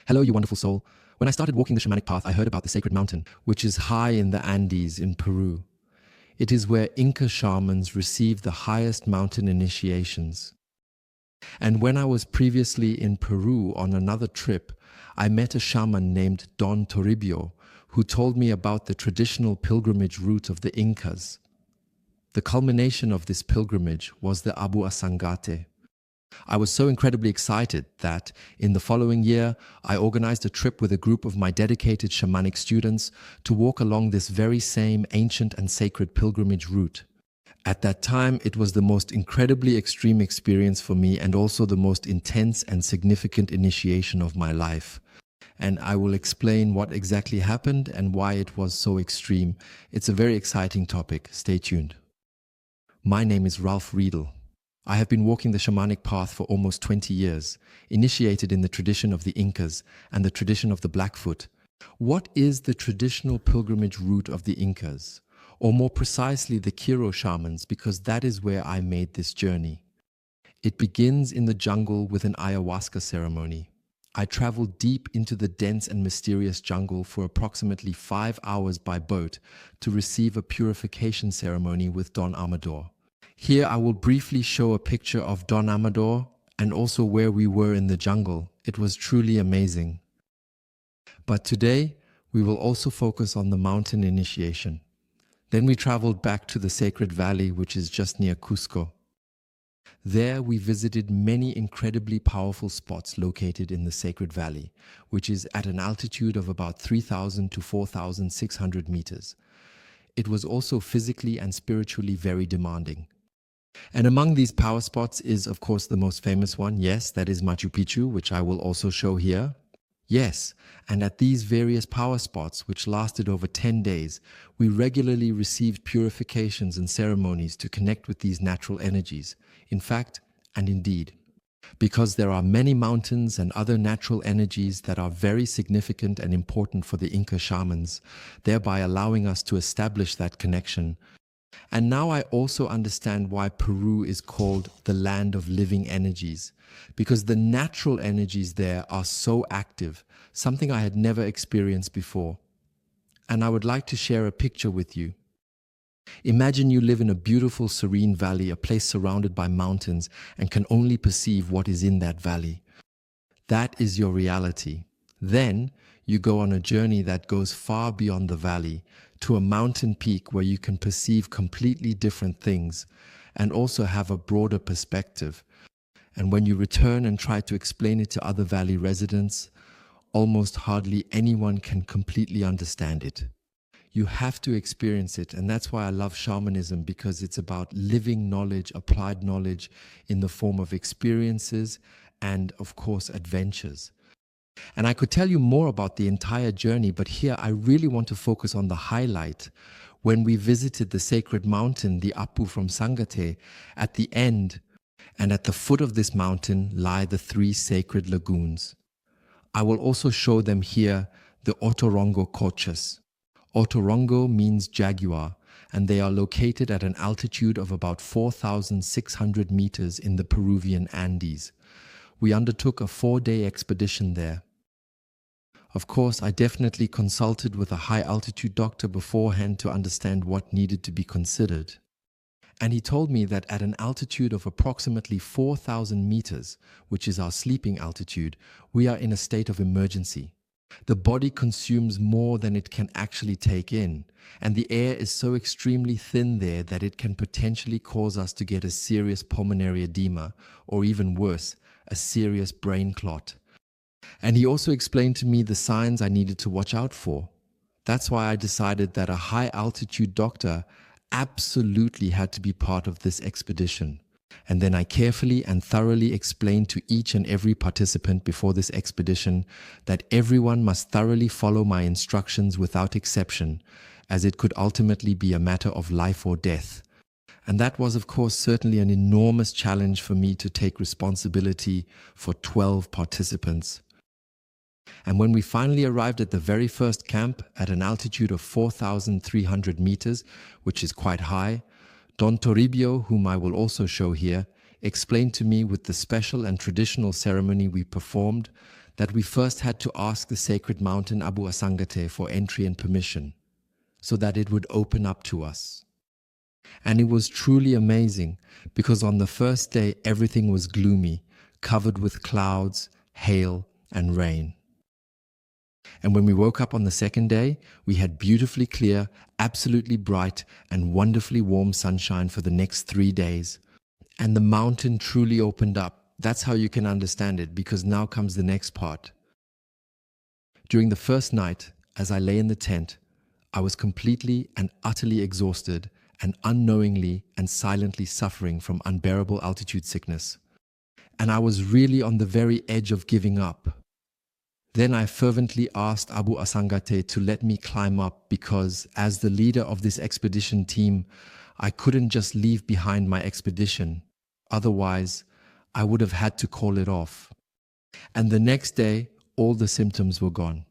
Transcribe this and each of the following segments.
Hello, you wonderful soul. When I started walking the shamanic path, I heard about the sacred mountain, which is high in the Andes in Peru. It is where Inca shamans receive the highest mountain initiations. And when I was previously in Peru on another trip, I met a shaman named Don Toribio, who told me about the traditional pilgrimage route of the Incas. The culmination of this pilgrimage was the Apu Ausangate. I was so incredibly excited that, in the following year, I organized a trip with a group of my dedicated shamanic students to walk along this very same ancient and sacred pilgrimage route. At that time, it was the most incredibly extreme experience for me and also the most intense and significant initiation of my life. And I will explain what exactly happened and why it was so extreme. It's a very exciting topic. Stay tuned. My name is Ralph Riedel. I have been walking the shamanic path for almost 20 years, initiated in the tradition of the Incas and the tradition of the Blackfoot. What is the traditional pilgrimage route of the Incas? Or more precisely, the Quiro shamans, because that is where I made this journey. It begins in the jungle with an ayahuasca ceremony. I traveled deep into the dense and mysterious jungle for approximately 5 hours by boat to receive a purification ceremony with Don Amador. Here I will briefly show a picture of Don Amador and also where we were in the jungle. It was truly amazing. But today, we will also focus on the mountain initiation. Then we traveled back to the Sacred Valley, which is just near Cusco. There we visited many incredibly powerful spots located in the Sacred Valley, which is at an altitude of about 3,000 to 4,600 meters. It was also physically and spiritually very demanding. And among these power spots is, of course, the most famous one. Yes, that is Machu Picchu, which I will also show here. Yes, and at these various power spots, which lasted over 10 days, we regularly received purifications and ceremonies to connect with these natural energies. In fact, and indeed, because there are many mountains and other natural energies that are very significant and important for the Inca shamans, thereby allowing us to establish that connection. And now I also understand why Peru is called the land of living energies, because the natural energies there are so active, something I had never experienced before. And I would like to share a picture with you. Imagine you live in a beautiful, serene valley, a place surrounded by mountains, and can only perceive what is in that valley. That is your reality. Then you go on a journey that goes far beyond the valley, to a mountain peak where you can perceive completely different things and also have a broader perspective. And when you return and try to explain it to other valley residents, almost hardly anyone can completely understand it. You have to experience it, and that's why I love shamanism, because it's about living knowledge, applied knowledge in the form of experiences and, of course, adventures. And I could tell you more about the entire journey, but here I really want to focus on the highlight. When we visited the sacred mountain, the Apu from Ausangate, at the end and at the foot of this mountain lie the 3 sacred lagoons. I will also show them here the Otorongo coches. Otorongo means jaguar, and they are located at an altitude of about 4,600 meters in the Peruvian Andes. We undertook a 4-day expedition there. Of course, I definitely consulted with a high-altitude doctor beforehand to understand what needed to be considered. And he told me that at an altitude of approximately 4,000 meters, which is our sleeping altitude, we are in a state of emergency. The body consumes more than it can actually take in, and the air is so extremely thin there that it can potentially cause us to get a serious pulmonary edema, or even worse, a serious brain clot. And he also explained to me the signs I needed to watch out for. That's why I decided that a high-altitude doctor absolutely had to be part of this expedition. And then I carefully and thoroughly explained to each and every participant before this expedition that everyone must thoroughly follow my instructions without exception, as it could ultimately be a matter of life or death. And that was, of course, certainly an enormous challenge for me to take responsibility for 12 participants. And when we finally arrived at the very first camp at an altitude of 4,300 meters, which is quite high, Don Toribio, whom I will also show here, explained to me with the special and traditional ceremony we performed that we first had to ask the sacred mountain Apu Ausangate for entry and permission so that it would open up to us. And it was truly amazing because on the first day, everything was gloomy, covered with clouds, hail, and rain. And when we woke up on the second day, we had beautifully clear, absolutely bright, and wonderfully warm sunshine for the next 3 days. And the mountain truly opened up. That's how you can understand it, because now comes the next part. During the first night, as I lay in the tent, I was completely and utterly exhausted and unknowingly and silently suffering from unbearable altitude sickness. And I was really on the very edge of giving up. Then I fervently asked Apu Ausangate to let me climb up because, as the leader of this expedition team, I couldn't just leave behind my expedition. Otherwise, I would have had to call it off. And the next day, all the symptoms were gone.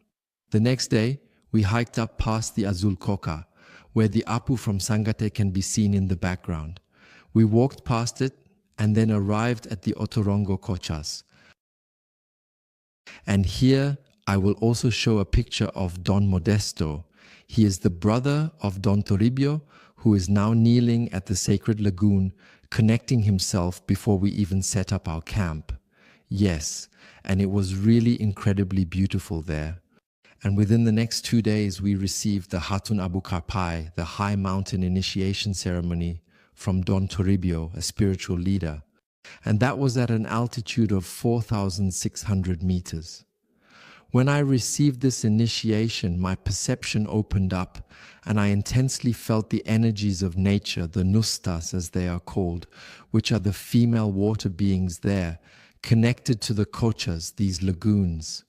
The next day, we hiked up past the Azul Coca, where the Apu from Sangate can be seen in the background. We walked past it and then arrived at the Otorongo Cochas. And here I will also show a picture of Don Modesto. He is the brother of Don Toribio, who is now kneeling at the sacred lagoon, connecting himself before we even set up our camp. Yes, and it was really incredibly beautiful there. And within the next 2 days, we received the Hatun Abu Karpai, the high mountain initiation ceremony from Don Toribio, a spiritual leader. And that was at an altitude of 4,600 meters. When I received this initiation, my perception opened up and I intensely felt the energies of nature, the nustas as they are called, which are the female water beings there, connected to the kochas, these lagoons.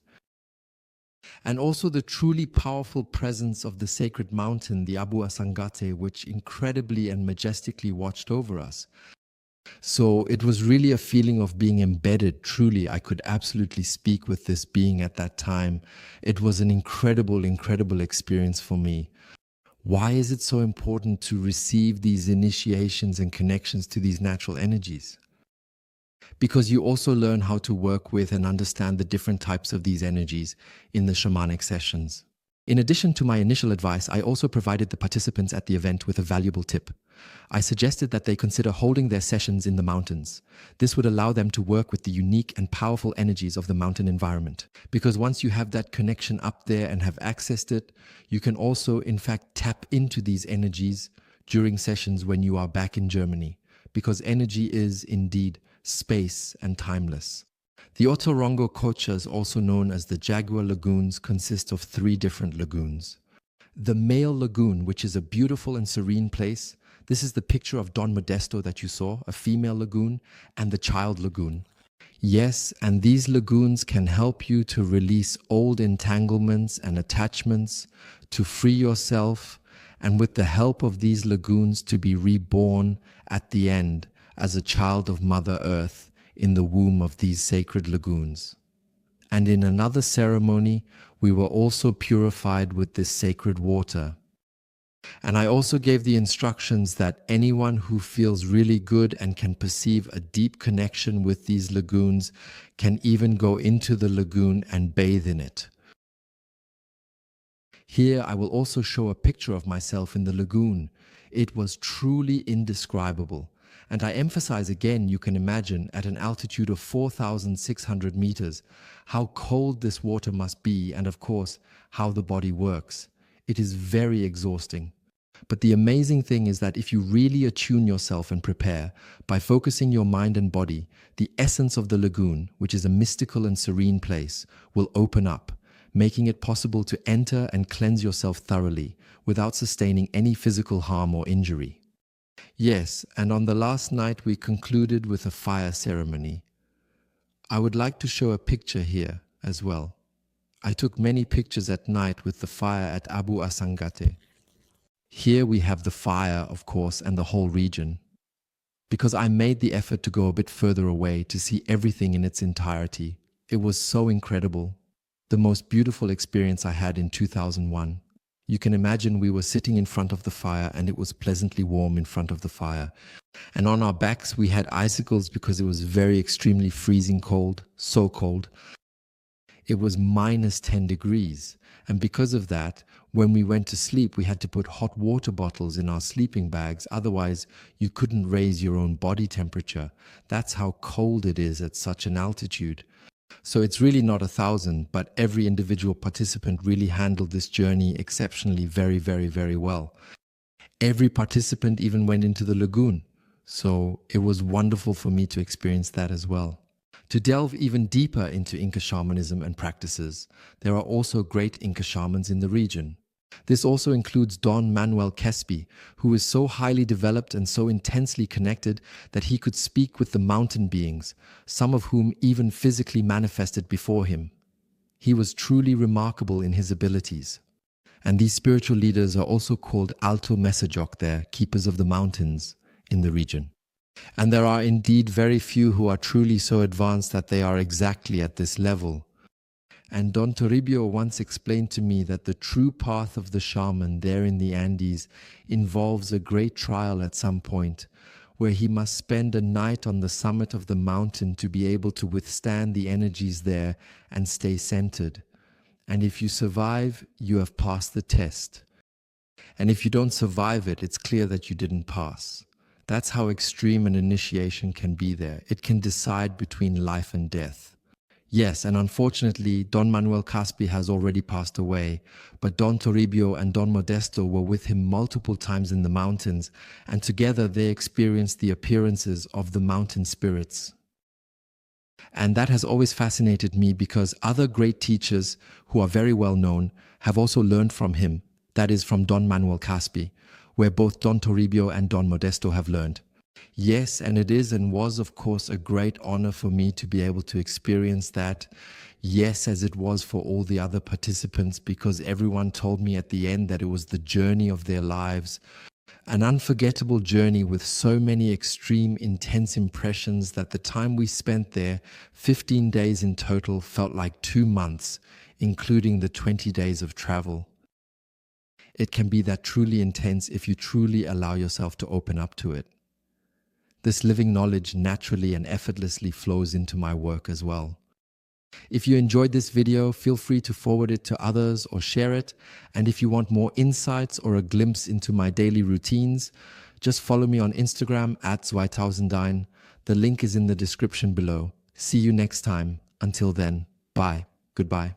And also the truly powerful presence of the sacred mountain, the Apu Ausangate, which incredibly and majestically watched over us. So it was really a feeling of being embedded. Truly, I could absolutely speak with this being at that time. It was an incredible, incredible experience for me. Why is it so important to receive these initiations and connections to these natural energies? Because you also learn how to work with and understand the different types of these energies in the shamanic sessions. In addition to my initial advice, I also provided the participants at the event with a valuable tip. I suggested that they consider holding their sessions in the mountains. This would allow them to work with the unique and powerful energies of the mountain environment. Because once you have that connection up there and have accessed it, you can also, in fact, tap into these energies during sessions when you are back in Germany. Because energy is, indeed, space and timeless. The Otorongo Cochas, also known as the Jaguar Lagoons, consist of 3 different lagoons. The male lagoon, which is a beautiful and serene place. This is the picture of Don Modesto that you saw, a female lagoon, and the child lagoon. Yes, and these lagoons can help you to release old entanglements and attachments, to free yourself, and with the help of these lagoons to be reborn at the end as a child of Mother Earth in the womb of these sacred lagoons. And in another ceremony, we were also purified with this sacred water. And I also gave the instructions that anyone who feels really good and can perceive a deep connection with these lagoons can even go into the lagoon and bathe in it. Here I will also show a picture of myself in the lagoon. It was truly indescribable. And I emphasize again, you can imagine at an altitude of 4,600 meters, how cold this water must be and of course, how the body works. It is very exhausting. But the amazing thing is that if you really attune yourself and prepare, by focusing your mind and body, the essence of the lagoon, which is a mystical and serene place, will open up, making it possible to enter and cleanse yourself thoroughly without sustaining any physical harm or injury. Yes, and on the last night we concluded with a fire ceremony. I would like to show a picture here as well. I took many pictures at night with the fire at Apu Ausangate. Here we have the fire, of course, and the whole region. Because I made the effort to go a bit further away to see everything in its entirety. It was so incredible. The most beautiful experience I had in 2001. You can imagine we were sitting in front of the fire and it was pleasantly warm in front of the fire. And on our backs we had icicles because it was very extremely freezing cold, so cold. It was minus 10 degrees. And because of that, when we went to sleep, we had to put hot water bottles in our sleeping bags. Otherwise, you couldn't raise your own body temperature. That's how cold it is at such an altitude. So it's really not 1,000, but every individual participant really handled this journey exceptionally very, very, very well. Every participant even went into the lagoon. So it was wonderful for me to experience that as well. To delve even deeper into Inca shamanism and practices, there are also great Inca shamans in the region. This also includes Don Manuel Kespi, who is so highly developed and so intensely connected that he could speak with the mountain beings, some of whom even physically manifested before him. He was truly remarkable in his abilities. And these spiritual leaders are also called Alto Mesajok, there, keepers of the mountains in the region. And there are indeed very few who are truly so advanced that they are exactly at this level. And Don Toribio once explained to me that the true path of the shaman there in the Andes involves a great trial at some point, where he must spend a night on the summit of the mountain to be able to withstand the energies there and stay centered. And if you survive, you have passed the test. And if you don't survive it, it's clear that you didn't pass. That's how extreme an initiation can be there. It can decide between life and death. Yes, and unfortunately, Don Manuel Caspi has already passed away, but Don Toribio and Don Modesto were with him multiple times in the mountains, and together they experienced the appearances of the mountain spirits. And that has always fascinated me because other great teachers who are very well known have also learned from him, that is from Don Manuel Caspi, where both Don Toribio and Don Modesto have learned. Yes, and it is and was, of course, a great honor for me to be able to experience that. Yes, as it was for all the other participants, because everyone told me at the end that it was the journey of their lives. An unforgettable journey with so many extreme, intense impressions that the time we spent there, 15 days in total, felt like 2 months, including the 20 days of travel. It can be that truly intense if you truly allow yourself to open up to it. This living knowledge naturally and effortlessly flows into my work as well. If you enjoyed this video, feel free to forward it to others or share it. And if you want more insights or a glimpse into my daily routines, just follow me on Instagram @2000dine. The link is in the description below. See you next time. Until then, bye. Goodbye.